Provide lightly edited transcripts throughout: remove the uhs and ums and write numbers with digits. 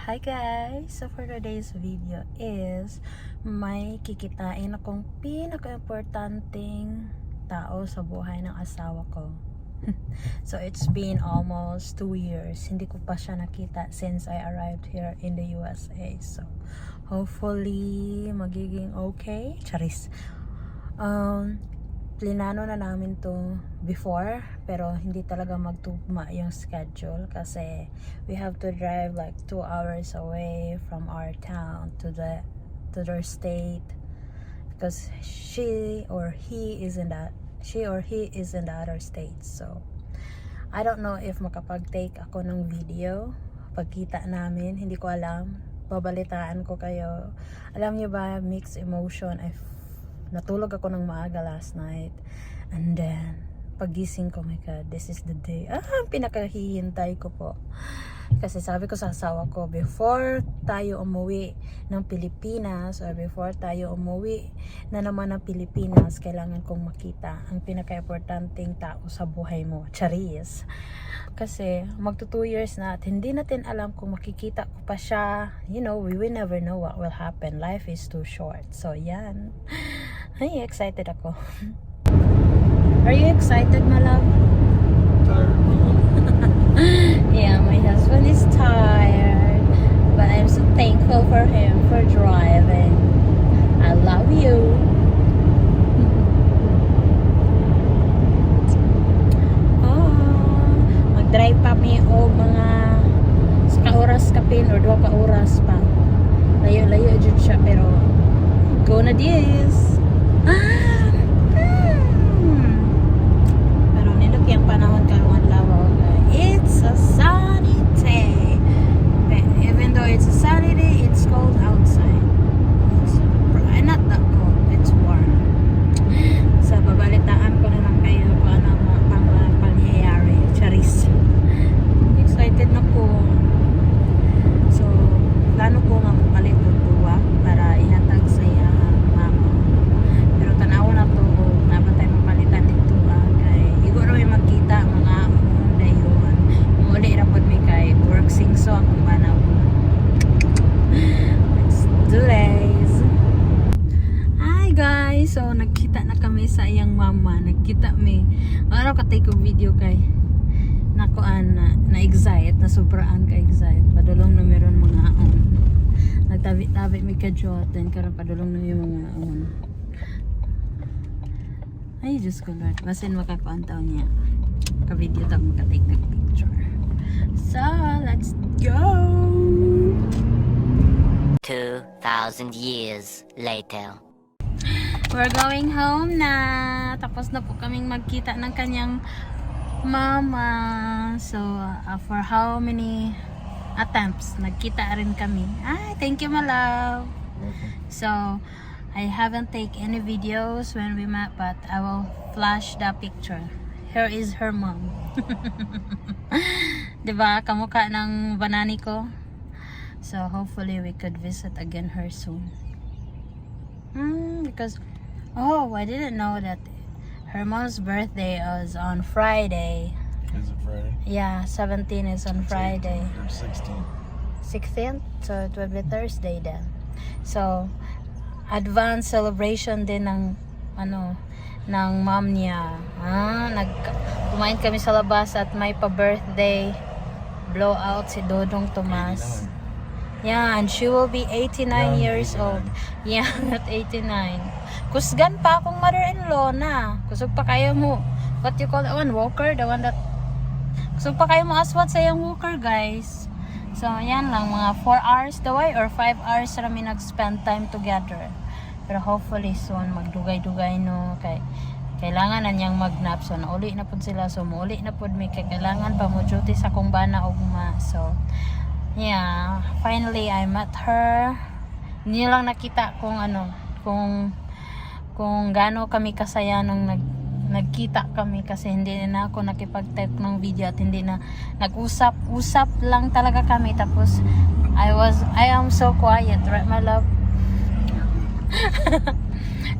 Hi guys! So for today's video is may kikitain akong pinaka-importanting tao sa buhay ng asawa ko. So it's been almost 2 years. Hindi ko pa siya nakita since I arrived here in the USA. So hopefully magiging okay. Charis. Plinano na namin to before, pero hindi talaga magtugma yung schedule kasi we have to drive like 2 hours away from our town to their state because she or he is in the other state. So I don't know if makapag-take ako ng video pagkita namin, hindi ko alam. Babalitaan ko kayo. Alam niyo ba, mixed emotion. Natulog ako ng maaga last night. And then, pagising ko, my God, this is the day. Pinakahihintay ko po. Kasi sabi ko sa asawa ko, before tayo umuwi ng Pilipinas, or before tayo umuwi na naman ng Pilipinas, kailangan kong makita ang pinaka-importanting tao sa buhay mo. Charis. Kasi, magto 2 years na at hindi natin alam kung makikita ko pa siya. You know, we will never know what will happen. Life is too short. So, yan. Ay, excited ako. Are you excited, my love? Yeah, my husband is tired, but I'm so thankful for him for driving. I love you. Mag-drive pa mi o mga ka-oras kapin or 2 ka-oras pa. Layo-layo dyan siya, pero go na this. Pero nindot yung panahon karon lawa. It's a sunny day. Even though it's a sunny day, it's cold outside. It's not that cold, it's warm. So babalitaan ko na lang kayo kung ano mga pangyayari. Charis. Excited na ko. So plano ko nga mapalit ng tuwa para ihatag sa mama. Pero tanaw na to, nabatay mapalitan dito kay igo ra may magkita mga dayon. Muli ra pod mi kay work singso akong banaw. Let's do this. Hi guys, so nagkita na kami sa iyang mama. Nagkita mi. Araw ka take video kay nakuan na excite, na sobraan ka excite. Padulong na meron mga nagtabi-tabi mi ka jot, then karon padulong na yung mga ay, Diyos ko Lord. Basin makakuantaw niya. Ka-video tayo makatake ng picture. So, let's go! 2,000 years later. We're going home na. Tapos na po kaming magkita ng kanyang mama. So, for how many attempts, nagkita rin kami. Ay, thank you, my love. So, I haven't taken any videos when we met, but I will flash the picture. Here is her mom. Diba? Kamukha ng banani ko. So hopefully we could visit again her soon. Because, I didn't know that her mom's birthday was on Friday. Is it Friday? Yeah, 17 is on Friday. Or 16. 16th? So it will be Thursday then. So, advance celebration din ng ng mom niya. Kumain kami sa labas at may pa-birthday blowout si Dodong Tomas. 89. Yeah, and she will be 89 years 89. old. Yeah, not 89. Kusgan pa akong mother-in-law na. Kusog pa kayo mo. What you call that one? Walker? The one that... Kusog pa kayo mo aswat sa yung walker, guys. So, yan lang. Mga 4 hours daway or 5 hours kami nag-spend time together. Pero hopefully soon, magdugay-dugay no. Kailangan na niyang mag-nap. So, nauli na po sila. So, mauli na po may kailangan pa mo duty sa kong bana o guma. So, yeah. Finally, I met her. Hindi lang nakita kung kung gaano kami kasaya nung nagkita kami kasi hindi na ako nakipag-type ng video at hindi na nag-usap lang talaga kami. Tapos I am so quiet, right my love?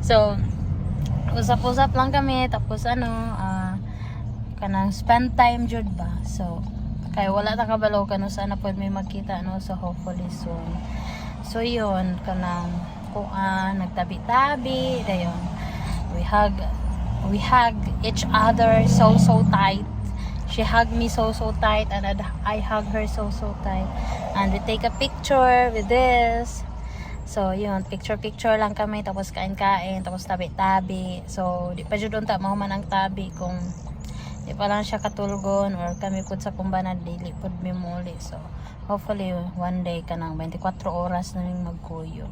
So usap-usap lang kami tapos kanang spend time jud ba. So Kaya wala ta kabalo kano sana pod may makita no, so hopefully soon. So yun kanang kuan nagtabi-tabi dayon. We hug each other so tight. She hugged me so tight and I hug her so tight. And we take a picture with this. So yun, picture lang kami, tapos kain-kain, tapos tabi-tabi. So di pa jud unta mahuman ang tabi kung di pa lang siya katulgon or kami pud sa kumbanan dili pud mi muli. So hopefully one day kanang 24 oras na ning magkuyog.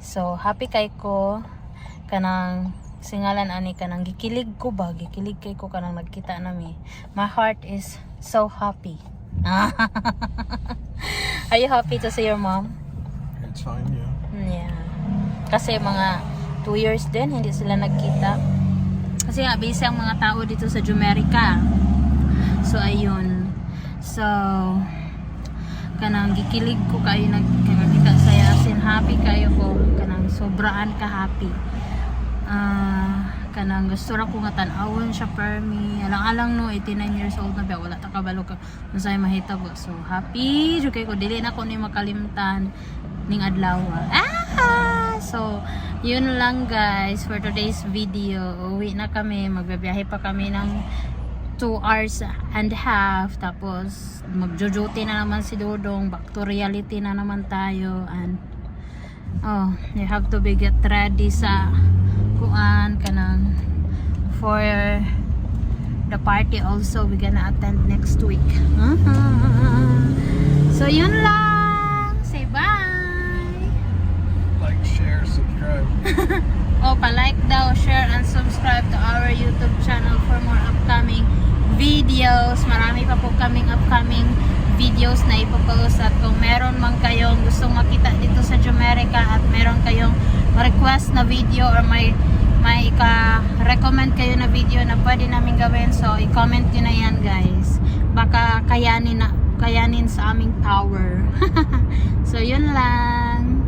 So happy kay ko kanang singalan ani kanang gikilig kay ko kanang nagkita nami. My heart is so happy. Are you happy to see your mom? It's fine, yeah. Yeah. Kasi mga 2 years din hindi sila nagkita. Kasi nga busy ang mga tao dito sa Jumerica. So ayun. So kanang gikilig ko kayo nagkita saya sin happy kayo ko kanang sobraan ka happy. Kanang gusto ra ko nga tan-awon siya permi. Alang-alang no 89 years old na ba wala ta kabalo ka unsay mahitabo. So happy jud kay ko dili na ko ni makalimtan ning adlaw. So yun lang guys for today's video. Uwi na kami, magbibiyahe pa kami ng 2 hours and a half, tapos magjo-duty na naman si Dodong, back to reality na naman tayo. And you have to be get ready sa kuan kanang for the party also we gonna attend next week. So yun lang, say bye. Like, share, subscribe. Pa-like daw, share and subscribe to our YouTube channel for more upcoming videos. Marami pa po kaming upcoming videos na ipopost, at kung meron man kayong gustong makita dito sa Jumerica at meron kayong request na video or may ka-recommend kayo na video na pwede namin gawin, so i-comment nyo na yan guys, baka kayanin sa aming tower. So yun lang,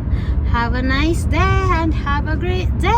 have a nice day and have a great day.